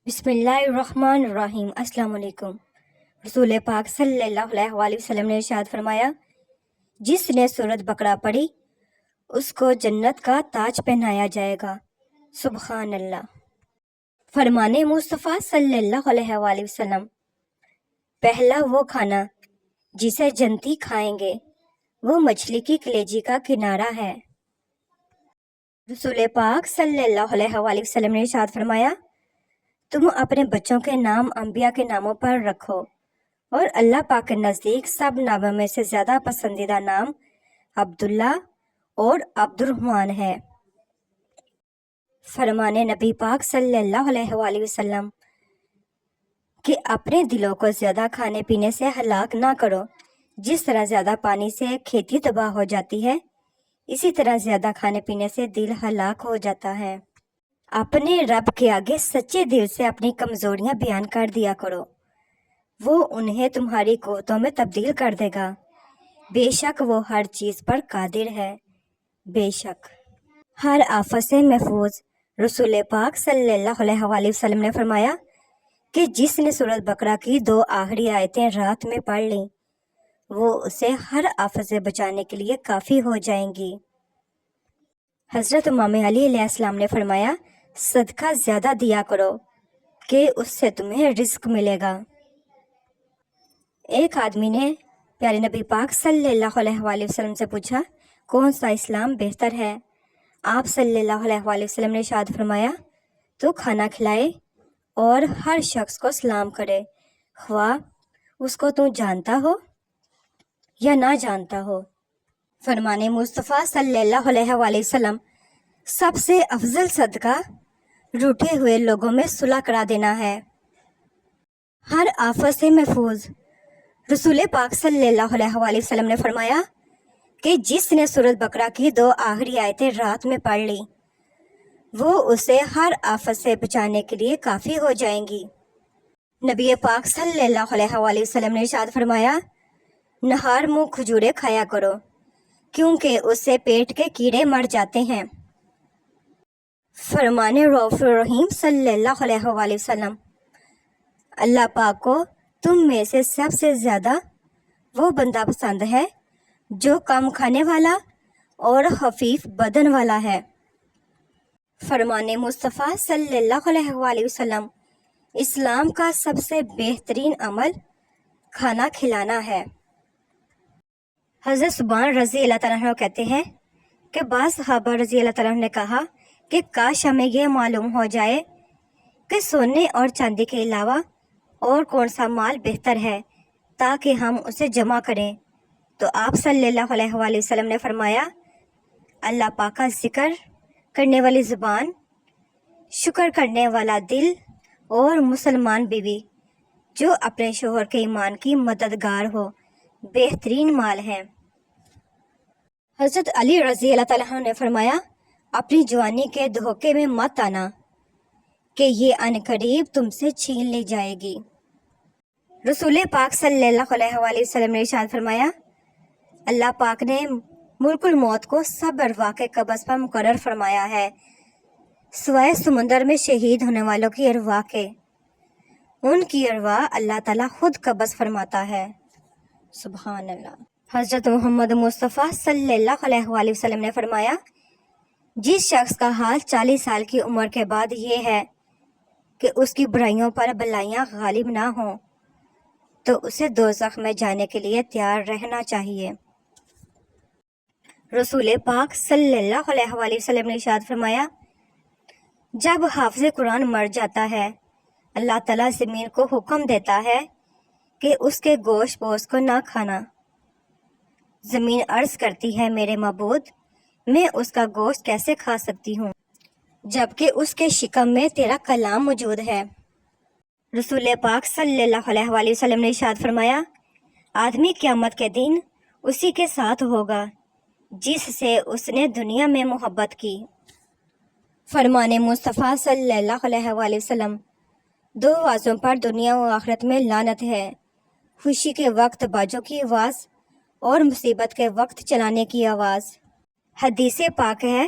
بسم اللہ الرحمن الرحیم۔ السلام علیکم۔ رسول پاک صلی اللہ علیہ وآلہ وسلم نے ارشاد فرمایا، جس نے سورۃ بقرہ پڑھی اس کو جنت کا تاج پہنایا جائے گا۔ سبحان اللہ۔ فرمان مصطفیٰ صلی اللہ علیہ وآلہ وسلم، پہلا وہ کھانا جسے جنتی کھائیں گے وہ مچھلی کی کلیجی کا کنارہ ہے۔ رسول پاک صلی اللہ علیہ وآلہ وسلم نے ارشاد فرمایا، تم اپنے بچوں کے نام انبیاء کے ناموں پر رکھو، اور اللہ پاک کے نزدیک سب ناموں میں سے زیادہ پسندیدہ نام عبداللہ اور عبد الرحمن ہے۔ فرمان نبی پاک صلی اللہ علیہ وآلہ وسلم کہ اپنے دلوں کو زیادہ کھانے پینے سے ہلاک نہ کرو۔ جس طرح زیادہ پانی سے کھیتی تباہ ہو جاتی ہے، اسی طرح زیادہ کھانے پینے سے دل ہلاک ہو جاتا ہے۔ اپنے رب کے آگے سچے دل سے اپنی کمزوریاں بیان کر دیا کرو، وہ انہیں تمہاری قوتوں میں تبدیل کر دے گا۔ بے شک وہ ہر چیز پر قادر ہے۔ بے شک ہر آفت سے محفوظ۔ رسول پاک صلی اللہ علیہ وآلہ وسلم نے فرمایا کہ جس نے سورۃ بقرہ کی 2 آخری آیتیں رات میں پڑھ لیں وہ اسے ہر آفت سے بچانے کے لیے کافی ہو جائیں گی۔ حضرت امام علی علیہ السلام نے فرمایا، صدقہ زیادہ دیا کرو کہ اس سے تمہیں رزق ملے گا۔ ایک آدمی نے پیارے نبی پاک صلی اللہ علیہ وآلہ وسلم سے پوچھا، کون سا اسلام بہتر ہے؟ آپ صلی اللہ علیہ وآلہ وسلم نے ارشاد فرمایا، تو کھانا کھلائے اور ہر شخص کو سلام کرے، خواہ اس کو تو جانتا ہو یا نہ جانتا ہو۔ فرمان مصطفیٰ صلی اللہ علیہ وآلہ وسلم، سب سے افضل صدقہ روٹھے ہوئے لوگوں میں صلح کرا دینا ہے۔ ہر آفت سے محفوظ۔ رسول پاک صلی اللہ علیہ وآلہ وسلم نے فرمایا کہ جس نے سورۃ بقرہ کی 2 آخری آیتیں رات میں پڑھ لی وہ اسے ہر آفت سے بچانے کے لیے کافی ہو جائیں گی۔ نبی پاک صلی اللہ علیہ وآلہ وسلم نے ارشاد فرمایا، نہار منہ کھجورے کھایا کرو کیونکہ اس سے پیٹ کے کیڑے مر جاتے ہیں۔ فرمان رؤوف الرحیم صلی اللہ علیہ وآلہ وسلم، اللہ پاک کو تم میں سے سب سے زیادہ وہ بندہ پسند ہے جو کم کھانے والا اور خفیف بدن والا ہے۔ فرمان مصطفیٰ صلی اللہ علیہ وآلہ وسلم، اسلام کا سب سے بہترین عمل کھانا کھلانا ہے۔ حضرت ثوبان رضی اللہ تعالیٰ عنہ کہتے ہیں کہ بعض صحابہ رضی اللہ تعالیٰ عنہ نے کہا کہ کاش ہمیں یہ معلوم ہو جائے کہ سونے اور چاندی کے علاوہ اور کون سا مال بہتر ہے تاکہ ہم اسے جمع کریں۔ تو آپ صلی اللہ علیہ وآلہ وسلم نے فرمایا، اللہ پاک کا ذکر کرنے والی زبان، شکر کرنے والا دل اور مسلمان بیوی جو اپنے شوہر کے ایمان کی مددگار ہو، بہترین مال ہے۔ حضرت علی رضی اللہ تعالیٰ عنہ نے فرمایا، اپنی جوانی کے دھوکے میں مت آنا کہ یہ ان قریب تم سے چھین لی جائے گی۔ رسول پاک صلی اللہ علیہ وآلہ وسلم نے ارشاد فرمایا، اللہ پاک نے ملک الموت کو سب ارواح کے قبض پر مقرر فرمایا ہے سوائے سمندر میں شہید ہونے والوں کی ارواح کے، ان کی ارواح اللہ تعالیٰ خود قبض فرماتا ہے۔ سبحان اللہ۔ حضرت محمد مصطفیٰ صلی اللہ علیہ وآلہ وسلم نے فرمایا، جس شخص کا حال 40 سال کی عمر کے بعد یہ ہے کہ اس کی برائیوں پر بلائیاں غالب نہ ہوں تو اسے دوزخ میں جانے کے لیے تیار رہنا چاہیے۔ رسول پاک صلی اللہ علیہ وآلہ وسلم نے ارشاد فرمایا، جب حافظ قرآن مر جاتا ہے اللہ تعالیٰ زمین کو حکم دیتا ہے کہ اس کے گوشت پوست کو نہ کھانا۔ زمین عرض کرتی ہے، میرے معبود، میں اس کا گوشت کیسے کھا سکتی ہوں جبکہ اس کے شکم میں تیرا کلام موجود ہے۔ رسول پاک صلی اللہ علیہ وآلہ وسلم نے ارشاد فرمایا، آدمی قیامت کے دن اسی کے ساتھ ہوگا جس سے اس نے دنیا میں محبت کی۔ فرمان مصطفیٰ صلی اللہ علیہ وآلہ وسلم، 2 آوازوں پر دنیا و آخرت میں لعنت ہے، خوشی کے وقت باجوں کی آواز اور مصیبت کے وقت چلانے کی آواز۔ حدیث پاک ہے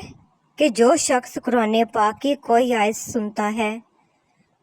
کہ جو شخص قرآن پاک کی کوئی آیت سنتا ہے